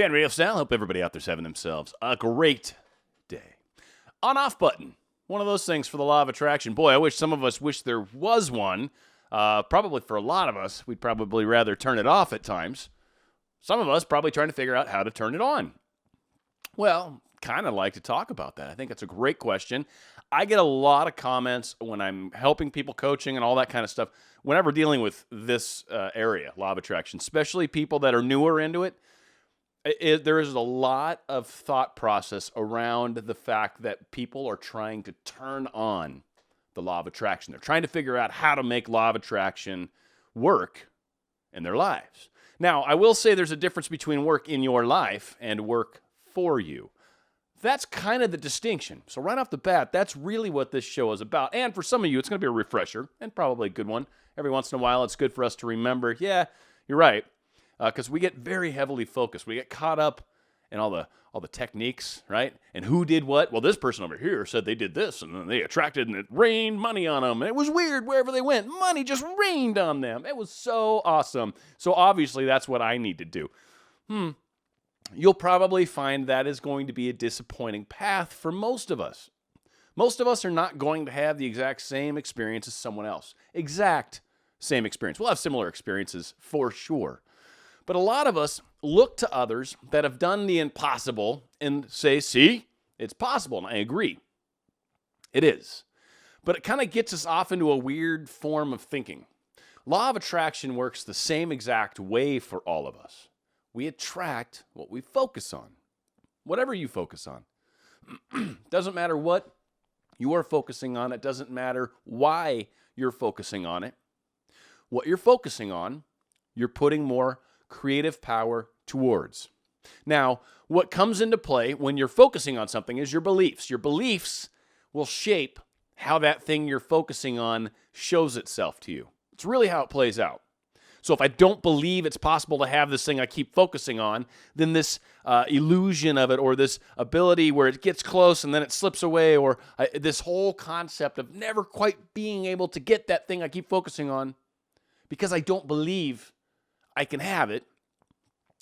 Dan RadioStyle. Hope everybody out there's having themselves a great day. On-off button. One of those things for the law of attraction. Boy, I wish some of us wish there was one. Probably for a lot of us, we'd probably rather turn it off at times. Some of us probably trying to figure out how to turn it on. Well, kind of like to talk about that. I think it's a great question. I get a lot of comments when I'm helping people, coaching and all that kind of stuff, whenever dealing with this area, law of attraction, especially people that are newer into it. There is a lot of thought process around the fact that people are trying to turn on the law of attraction. They're trying to figure out how to make law of attraction work in their lives. Now, I will say there's a difference between work in your life and work for you. That's kind of the distinction. So right off the bat, that's really what this show is about. And for some of you, it's going to be a refresher, and probably a good one. Every once in a while, it's good for us to remember, yeah, you're right. Because we get very heavily focused. We get caught up in all the techniques, right? And who did what? Well, this person over here said they did this, and then they attracted, and it rained money on them. And it was weird wherever they went. Money just rained on them. It was so awesome. So obviously, that's what I need to do. You'll probably find that is going to be a disappointing path for most of us. Most of us are not going to have the exact same experience as someone else. Exact same experience. We'll have similar experiences for sure. But a lot of us look to others that have done the impossible and say, see, it's possible. And I agree. It is. But it kind of gets us off into a weird form of thinking. Law of attraction works the same exact way for all of us. We attract what we focus on. Whatever you focus on. Doesn't matter what you are focusing on. It doesn't matter why you're focusing on it. What you're focusing on, you're putting more creative power towards. Now, what comes into play when you're focusing on something is your beliefs. Your beliefs will shape how that thing you're focusing on shows itself to you. It's really how it plays out. So if I don't believe it's possible to have this thing I keep focusing on, then this illusion of it, or this ability where it gets close and then it slips away, or this whole concept of never quite being able to get that thing I keep focusing on because I don't believe I can have it.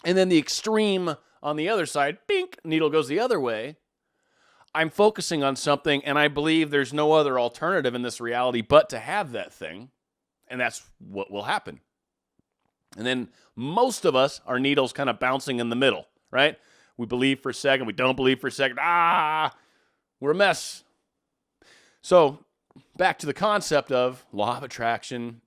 And then the extreme on the other side, bink, needle goes the other way. I'm focusing on something and I believe there's no other alternative in this reality but to have that thing. And that's what will happen. And then most of us, our needle's kind of bouncing in the middle, right? We believe for a second, we don't believe for a second. We're a mess. So back to the concept of law of attraction,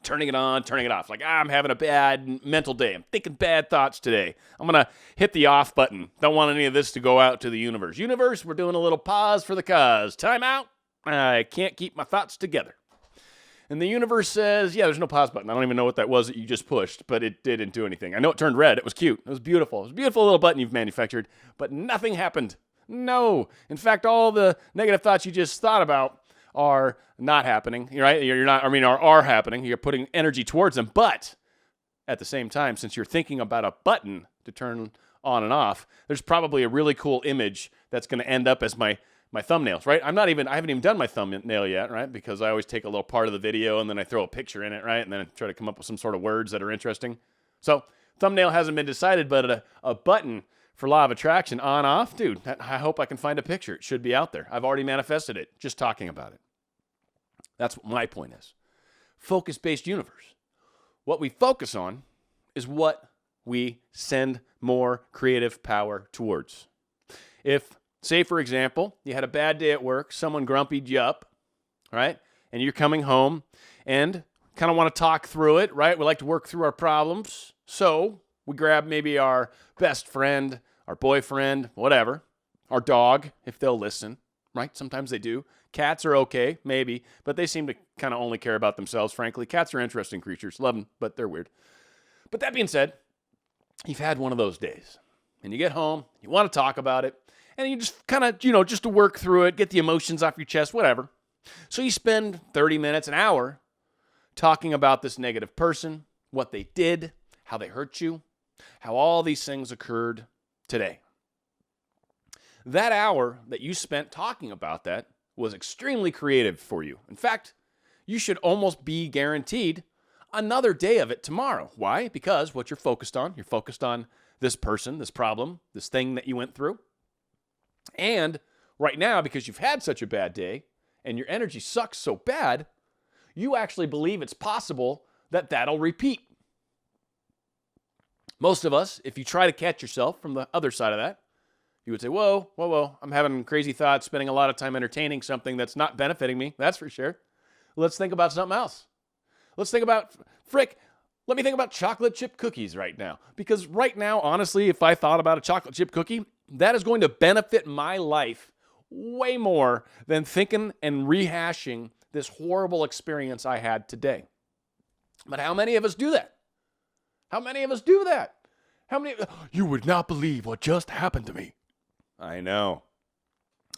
turning it on, turning it off. Like, I'm having a bad mental day. I'm thinking bad thoughts today. I'm going to hit the off button. Don't want any of this to go out to the universe. Universe, we're doing a little pause for the cause. Time out. I can't keep my thoughts together. And the universe says, yeah, there's no pause button. I don't even know what that was that you just pushed, but it didn't do anything. I know it turned red. It was cute. It was beautiful. It was a beautiful little button you've manufactured, but nothing happened. No. In fact, all the negative thoughts you just thought about are not happening, right? Are happening. You're putting energy towards them, but at the same time, since you're thinking about a button to turn on and off, there's probably a really cool image that's going to end up as my thumbnails, right? I haven't even done my thumbnail yet, right? Because I always take a little part of the video and then I throw a picture in it, right? And then I try to come up with some sort of words that are interesting. So thumbnail hasn't been decided, but a button for law of attraction on off, dude, I hope I can find a picture. It should be out there. I've already manifested it, just talking about it. That's what my point is. Focus-based universe. What we focus on is what we send more creative power towards. If, say, for example, you had a bad day at work, someone grumpied you up, right? And you're coming home and kind of want to talk through it, right? We like to work through our problems. So we grab maybe our best friend, our boyfriend, whatever, our dog, if they'll listen, right? Sometimes they do. Cats are okay, maybe, but they seem to kind of only care about themselves, frankly. Cats are interesting creatures. Love them, but they're weird. But that being said, you've had one of those days, and you get home, you want to talk about it, and you just kind of, just to work through it, get the emotions off your chest, whatever. So you spend 30 minutes, an hour, talking about this negative person, what they did, how they hurt you, how all these things occurred today. That hour that you spent talking about that was extremely creative for you. In fact, you should almost be guaranteed another day of it tomorrow. Why? Because what you're focused on this person, this problem, this thing that you went through. And right now, because you've had such a bad day and your energy sucks so bad, you actually believe it's possible that that'll repeat. Most of us, if you try to catch yourself from the other side of that, you would say, whoa, I'm having crazy thoughts, spending a lot of time entertaining something that's not benefiting me, that's for sure. Let's think about something else. Let's think about, let me think about chocolate chip cookies right now. Because right now, honestly, if I thought about a chocolate chip cookie, that is going to benefit my life way more than thinking and rehashing this horrible experience I had today. But how many of us do that? How many of us do that? You would not believe what just happened to me. I know.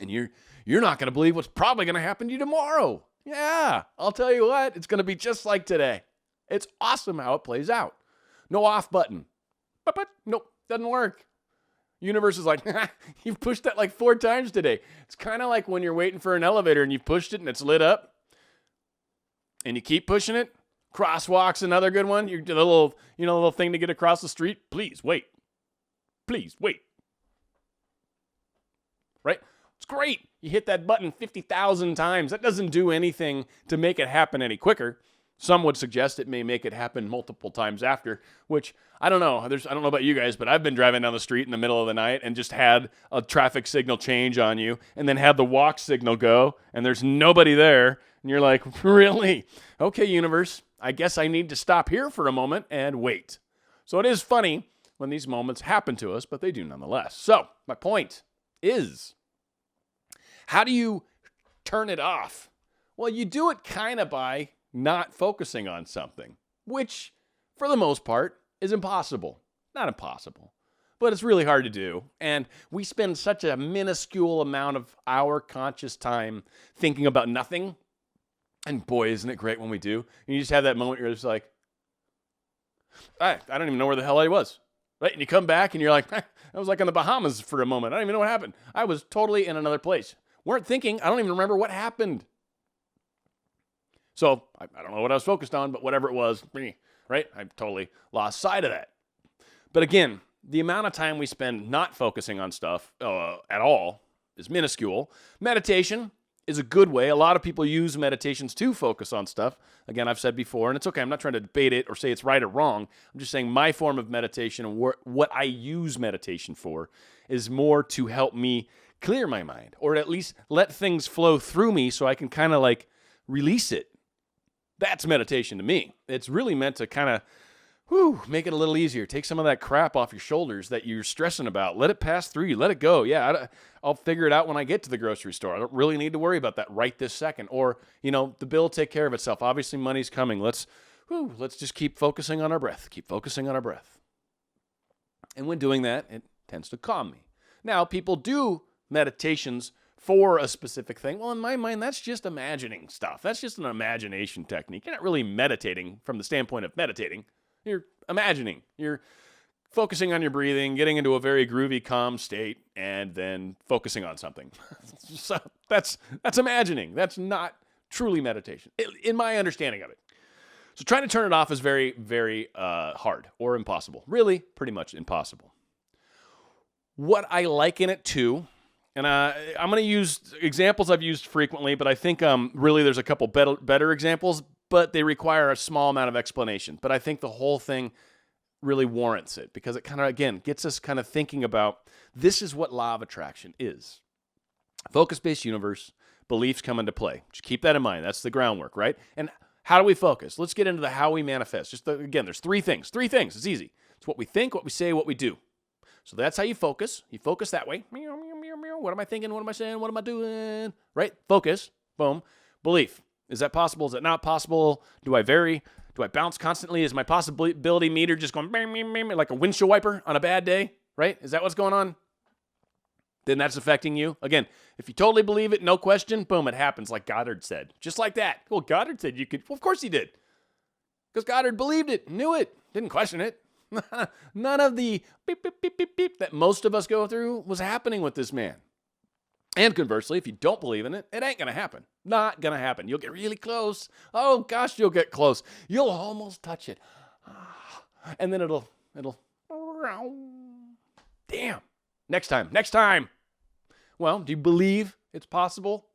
And you're not going to believe what's probably going to happen to you tomorrow. Yeah, I'll tell you what, it's going to be just like today. It's awesome how it plays out. No off button. But nope, doesn't work. Universe is like, you've pushed that like 4 times today. It's kind of like when you're waiting for an elevator and you've pushed it and it's lit up. And you keep pushing it. Crosswalk's another good one. The little thing to get across the street. Please wait. Please wait. Right? It's great. You hit that button 50,000 times. That doesn't do anything to make it happen any quicker. Some would suggest it may make it happen multiple times after, which I don't know. I don't know about you guys, but I've been driving down the street in the middle of the night and just had a traffic signal change on you and then had the walk signal go and there's nobody there. And you're like, really? Okay, universe, I guess I need to stop here for a moment and wait. So it is funny when these moments happen to us, but they do nonetheless. So my point is, how do you turn it off? Well, you do it kind of by not focusing on something, which for the most part is impossible. Not impossible, but it's really hard to do. And we spend such a minuscule amount of our conscious time thinking about nothing. And boy, isn't it great when we do. And you just have that moment where you're just like, I don't even know where the hell I was. Right? And you come back and you're like, I was like in the Bahamas for a moment. I don't even know what happened. I was totally in another place. Weren't thinking. I don't even remember what happened. So I don't know what I was focused on, but whatever it was, right? I totally lost sight of that. But again, the amount of time we spend not focusing on stuff at all is minuscule. Meditation is a good way. A lot of people use meditations to focus on stuff. Again, I've said before, and it's okay. I'm not trying to debate it or say it's right or wrong. I'm just saying my form of meditation and what I use meditation for is more to help me clear my mind or at least let things flow through me so I can kind of like release it. That's meditation to me. It's really meant to kind of make it a little easier. Take some of that crap off your shoulders that you're stressing about. Let it pass through you. Let it go. Yeah, I'll figure it out when I get to the grocery store. I don't really need to worry about that right this second. Or, the bill will take care of itself. Obviously, money's coming. Let's just keep focusing on our breath. Keep focusing on our breath. And when doing that, it tends to calm me. Now, people do meditations for a specific thing. Well, in my mind, that's just imagining stuff. That's just an imagination technique. You're not really meditating from the standpoint of meditating. You're imagining. You're focusing on your breathing, getting into a very groovy, calm state, and then focusing on something. So that's imagining. That's not truly meditation, in my understanding of it. So trying to turn it off is very, very hard or impossible. Really, pretty much impossible. What I liken it to, and I'm going to use examples I've used frequently, but I think really there's a couple better examples, but they require a small amount of explanation. But I think the whole thing really warrants it because it kind of, again, gets us kind of thinking about this is what law of attraction is. Focus-based universe, beliefs come into play. Just keep that in mind. That's the groundwork, right? And how do we focus? Let's get into the how we manifest. Again, there's 3 things. 3 things. It's easy. It's what we think, what we say, what we do. So that's how you focus. You focus that way. What am I thinking? What am I saying? What am I doing? Right? Focus. Boom. Belief. Is that possible? Is that not possible? Do I vary? Do I bounce constantly? Is my possibility meter just going like a windshield wiper on a bad day? Right? Is that what's going on? Then that's affecting you. Again, if you totally believe it, no question, boom, it happens like Goddard said. Just like that. Well, Goddard said you could. Well, of course he did. Because Goddard believed it, knew it, didn't question it. None of the beep, beep, beep, beep, beep that most of us go through was happening with this man. And conversely, if you don't believe in it, it ain't going to happen. Not going to happen. You'll get really close. Oh, gosh, you'll get close. You'll almost touch it. And then it'll Damn. Next time. Well, do you believe it's possible?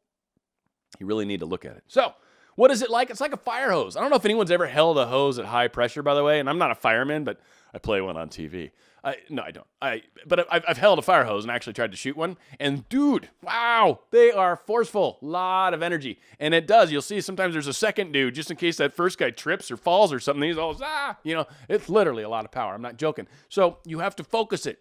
You really need to look at it. So, what is it like? It's like a fire hose. I don't know if anyone's ever held a hose at high pressure, by the way, and I'm not a fireman, but I play one on TV. No, I don't. But I've held a fire hose and actually tried to shoot one. And dude, wow, they are forceful. Lot of energy. And it does. You'll see sometimes there's a second dude, just in case that first guy trips or falls or something. He's always, it's literally a lot of power. I'm not joking. So you have to focus it.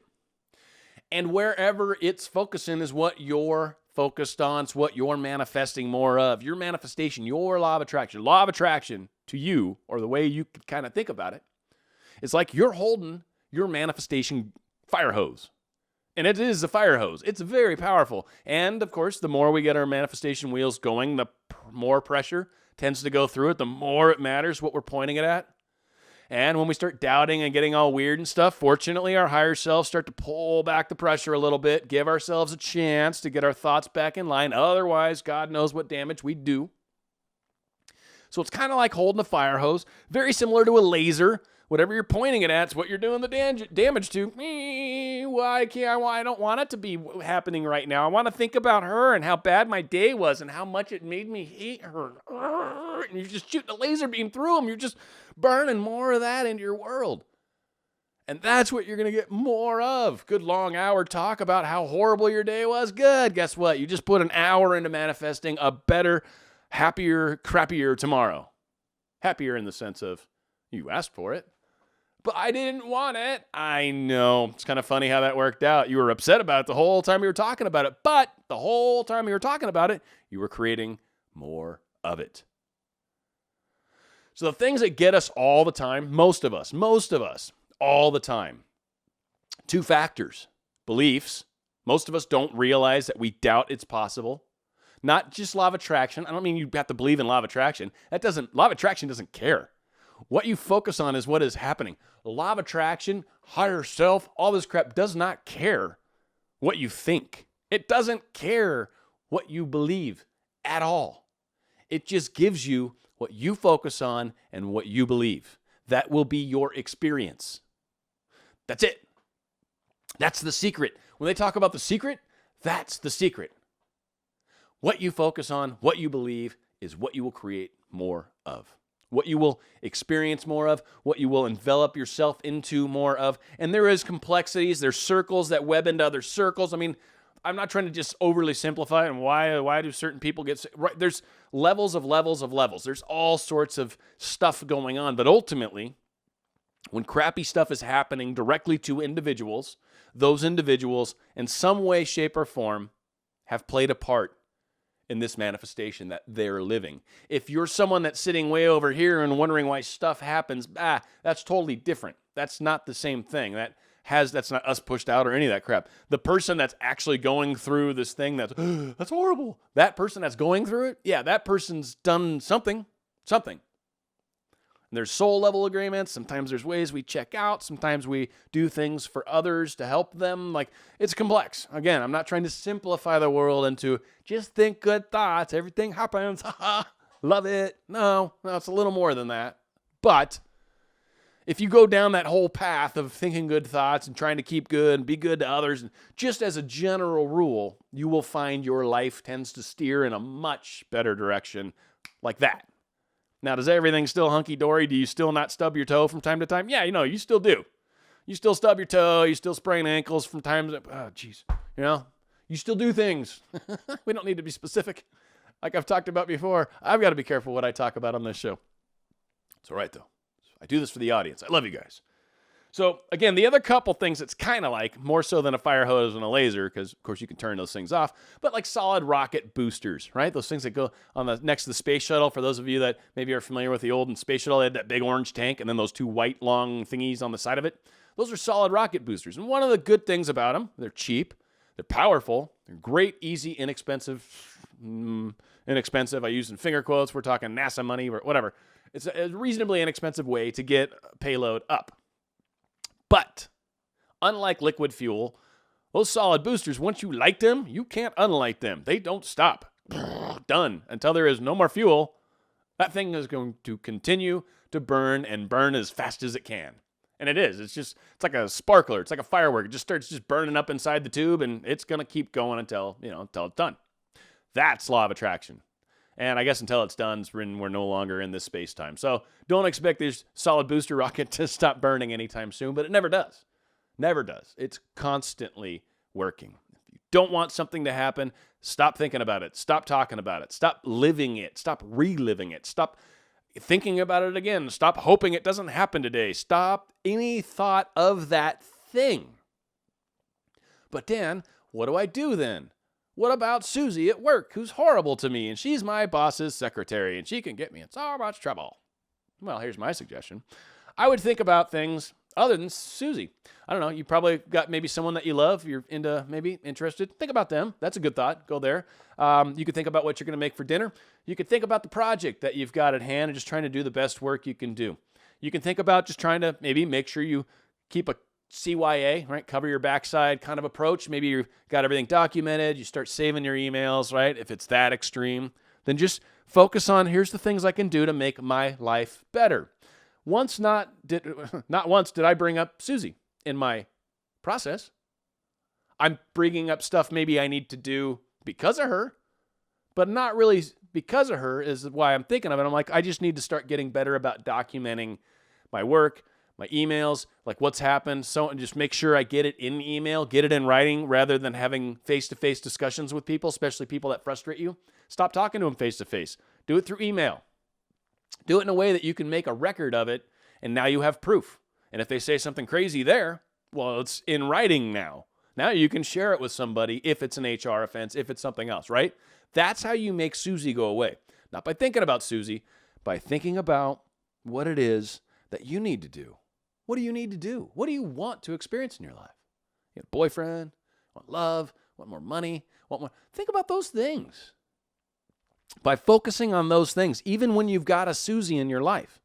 And wherever it's focusing is what you're focused on. It's what you're manifesting more of. Your manifestation, your law of attraction. Law of attraction to you, or the way you could kind of think about it, it's like you're holding your manifestation fire hose. And it is a fire hose. It's very powerful. And, of course, the more we get our manifestation wheels going, the more pressure tends to go through it, the more it matters what we're pointing it at. And when we start doubting and getting all weird and stuff, fortunately, our higher selves start to pull back the pressure a little bit, give ourselves a chance to get our thoughts back in line. Otherwise, God knows what damage we do. So it's kind of like holding a fire hose, very similar to a laser. Whatever you're pointing it at, it's what you're doing the damage to. I don't want it to be happening right now. I want to think about her and how bad my day was and how much it made me hate her. And you're just shooting a laser beam through them. You're just burning more of that into your world. And that's what you're going to get more of. Good long hour talk about how horrible your day was. Good. Guess what? You just put an hour into manifesting a better, happier, crappier tomorrow. Happier in the sense of you asked for it. But I didn't want it. I know. It's kind of funny how that worked out. You were upset about it the whole time you were talking about it. But the whole time you were talking about it, you were creating more of it. So the things that get us all the time, most of us, all the time. 2 factors. Beliefs. Most of us don't realize that we doubt it's possible. Not just law of attraction. I don't mean you have to believe in law of attraction. Law of attraction doesn't care. What you focus on is what is happening. The law of attraction, higher self, all this crap does not care what you think. It doesn't care what you believe at all. It just gives you what you focus on and what you believe. That will be your experience. That's it. That's the secret. When they talk about the secret, that's the secret. What you focus on, what you believe, is what you will create more of. What you will experience more of, what you will envelop yourself into more of. And there is complexities. There's circles that web into other circles. I mean, I'm not trying to just overly simplify it. And why do certain people get right? There's levels of levels of levels. There's all sorts of stuff going on. But ultimately, when crappy stuff is happening directly to individuals, those individuals, in some way, shape, or form, have played a part in this manifestation that they're living. If you're someone that's sitting way over here and wondering why stuff happens, that's totally different. That's not the same thing. That's not us pushed out or any of that crap. The person that's actually going through this thing that's horrible. That person that's going through it, yeah, that person's done something. And there's soul level agreements. Sometimes there's ways we check out. Sometimes we do things for others to help them. Like, it's complex. Again, I'm not trying to simplify the world into just think good thoughts. Everything happens. Love it. No, it's a little more than that. But if you go down that whole path of thinking good thoughts and trying to keep good and be good to others, and just as a general rule, you will find your life tends to steer in a much better direction like that. Now, does everything still hunky-dory? Do you still not stub your toe from time to time? Yeah, you still do. You still stub your toe. You still sprain ankles from time to time. Oh, jeez. You still do things. We don't need to be specific. Like I've talked about before, I've got to be careful what I talk about on this show. It's all right, though. I do this for the audience. I love you guys. So, again, the other couple things it's kind of like, more so than a fire hose and a laser, because, of course, you can turn those things off, but like solid rocket boosters, right? Those things that go on the next to the space shuttle. For those of you that maybe are familiar with the old space shuttle, they had that big orange tank and then those 2 white long thingies on the side of it. Those are solid rocket boosters. And one of the good things about them, they're cheap, they're powerful, they're great, easy, inexpensive. I use in finger quotes. We're talking NASA money or whatever. It's a reasonably inexpensive way to get payload up. But unlike liquid fuel, those solid boosters, once you light them, you can't unlight them. They don't stop. Done. Until there is no more fuel, that thing is going to continue to burn and burn as fast as it can. And it is. It's like a sparkler. It's like a firework. It just starts just burning up inside the tube, and it's going to keep going until it's done. That's law of attraction. And I guess until it's done, we're no longer in this space-time. So don't expect this solid booster rocket to stop burning anytime soon, but it never does. Never does. It's constantly working. If you don't want something to happen, stop thinking about it. Stop talking about it. Stop living it. Stop reliving it. Stop thinking about it again. Stop hoping it doesn't happen today. Stop any thought of that thing. But Dan, what do I do then? What about Susie at work, who's horrible to me, and she's my boss's secretary, and she can get me in so much trouble? Well, here's my suggestion. I would think about things other than Susie. I don't know, you probably got maybe someone that you love, you're maybe interested. Think about them. That's a good thought. Go there. You could think about what you're going to make for dinner. You could think about the project that you've got at hand and just trying to do the best work you can do. You can think about just trying to maybe make sure you keep a CYA, right? Cover your backside kind of approach. Maybe you've got everything documented. You start saving your emails, right? If it's that extreme, then just focus on here's the things I can do to make my life better. Not once did I bring up Susie in my process. I'm bringing up stuff maybe I need to do because of her, but not really because of her is why I'm thinking of it. I'm like, I just need to start getting better about documenting my work, my emails, like what's happened, so and just make sure I get it in email, get it in writing, rather than having face-to-face discussions with people, especially people that frustrate you. Stop talking to them face-to-face. Do it through email. Do it in a way that you can make a record of it, and now you have proof. And if they say something crazy there, well, it's in writing now. Now you can share it with somebody if it's an HR offense, if it's something else, right? That's how you make Susie go away. Not by thinking about Susie, by thinking about what it is that you need to do. What do you need to do? What do you want to experience in your life? You have a boyfriend, want love, want more money, want more. Think about those things. By focusing on those things, even when you've got a Susie in your life,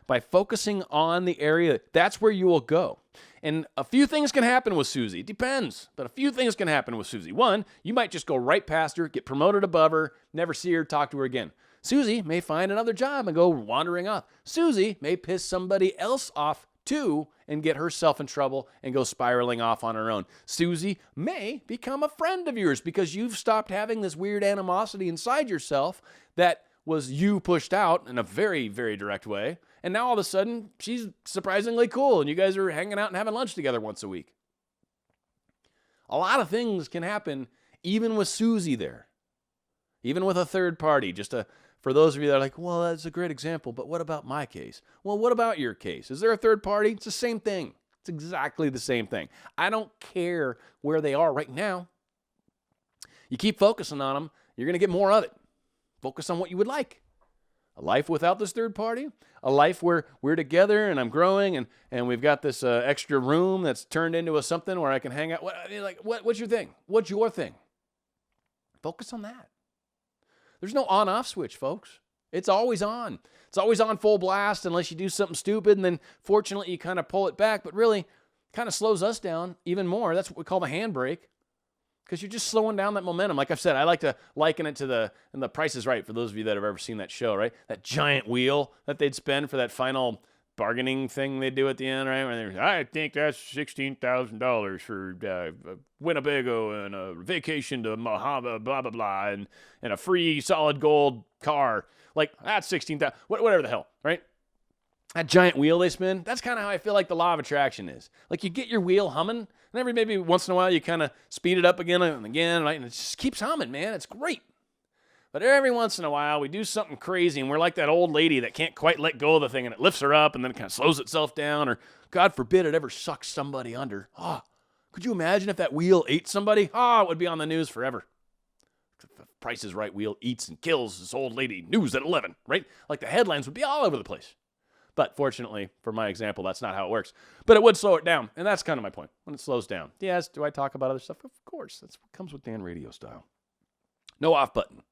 by focusing on the area, that's where you will go. And a few things can happen with Susie. It depends, but a few things can happen with Susie. One, you might just go right past her, get promoted above her, never see her, talk to her again. Susie may find another job and go wandering off. Susie may piss somebody else off too and get herself in trouble and go spiraling off on her own. Susie may become a friend of yours because you've stopped having this weird animosity inside yourself that was you pushed out in a very, very direct way. And now all of a sudden, she's surprisingly cool and you guys are hanging out and having lunch together once a week. A lot of things can happen even with Susie there. Even with a third party, for those of you that are like, well, that's a great example, but what about my case? Well, what about your case? Is there a third party? It's the same thing. It's exactly the same thing. I don't care where they are right now. You keep focusing on them, you're going to get more of it. Focus on what you would like. A life without this third party, a life where we're together and I'm growing and we've got this extra room that's turned into something where I can hang out. What's your thing? What's your thing? Focus on that. There's no on-off switch, folks. It's always on. It's always on full blast unless you do something stupid, and then fortunately you kind of pull it back, but really kind of slows us down even more. That's what we call the handbrake, because you're just slowing down that momentum. Like I've said, I like to liken it to the Price is Right, for those of you that have ever seen that show, right? That giant wheel that they'd spin for that final bargaining thing they do at the end, right? Where I think that's $16,000 for Winnebago and a vacation to Mojave, blah, blah, blah, and a free solid gold car. Like, that's $16,000, whatever the hell, right? That giant wheel they spin, that's kind of how I feel like the law of attraction is. Like, you get your wheel humming, and maybe once in a while you kind of speed it up again and again, right? And it just keeps humming, man. It's great. But every once in a while, we do something crazy, and we're like that old lady that can't quite let go of the thing, and it lifts her up, and then it kind of slows itself down, or God forbid it ever sucks somebody under. Could you imagine if that wheel ate somebody? It would be on the news forever. The Price is Right wheel eats and kills this old lady. News at 11, right? Like the headlines would be all over the place. But fortunately, for my example, that's not how it works. But it would slow it down, and that's kind of my point. When it slows down. Yes, do I talk about other stuff? Of course. That's what comes with Dan RadioStyle. No off button.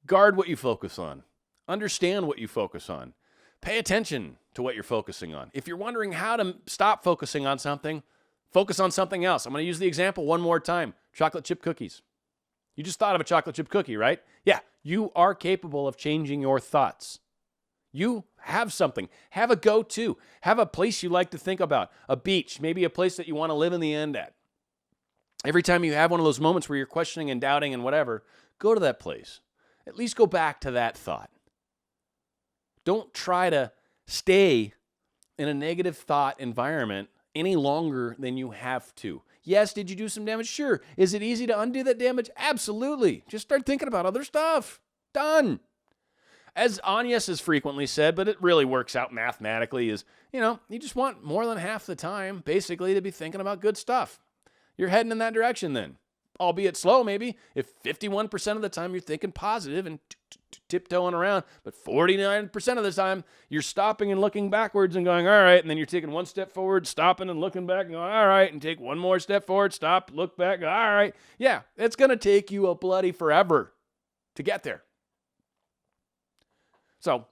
Guard what you focus on. Understand what you focus on. Pay attention to what you're focusing on. If you're wondering how to stop focusing on something, focus on something else. I'm going to use the example one more time. Chocolate chip cookies. You just thought of a chocolate chip cookie, right? Yeah, you are capable of changing your thoughts. You Have something. Have a go-to. Have a place you like to think about. A beach, maybe a place that you want to live in the end at. Every time you have one of those moments where you're questioning and doubting and whatever, go to that place. At least go back to that thought. Don't try to stay in a negative thought environment any longer than you have to. Yes, did you do some damage? Sure. Is it easy to undo that damage? Absolutely. Just start thinking about other stuff. Done. As Agnes has frequently said, but it really works out mathematically, is, you just want more than half the time, basically, to be thinking about good stuff. You're heading in that direction then. Albeit slow, maybe. If 51% of the time you're thinking positive and tiptoeing around, but 49% of the time you're stopping and looking backwards and going, all right, and then you're taking one step forward, stopping and looking back and going, all right, and take one more step forward, stop, look back, all right. Yeah, it's going to take you a bloody forever to get there. So,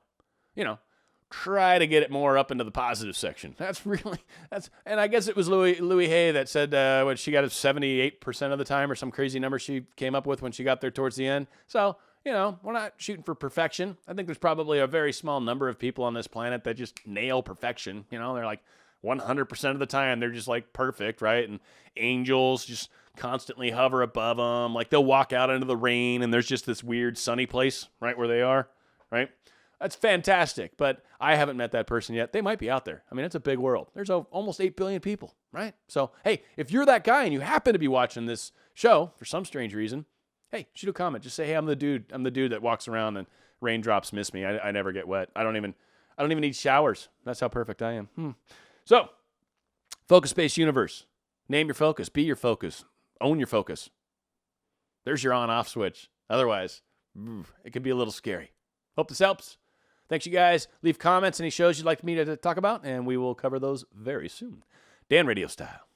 try to get it more up into the positive section. And I guess it was Louis Hay that said what she got it 78% of the time or some crazy number she came up with when she got there towards the end. So, we're not shooting for perfection. I think there's probably a very small number of people on this planet that just nail perfection. They're like 100% of the time, they're just like perfect, right? And angels just constantly hover above them. Like they'll walk out into the rain and there's just this weird sunny place right where they are, right? That's fantastic, but I haven't met that person yet. They might be out there. I mean, it's a big world. There's almost 8 billion people, right? So, hey, if you're that guy and you happen to be watching this show for some strange reason, hey, shoot a comment. Just say, hey, I'm the dude that walks around and raindrops miss me. I never get wet. I don't even need showers. That's how perfect I am. So, focus-based universe. Name your focus. Be your focus. Own your focus. There's your on-off switch. Otherwise, it can be a little scary. Hope this helps. Thanks, you guys. Leave comments, any shows you'd like me to talk about, and we will cover those very soon. Dan, Radio Style.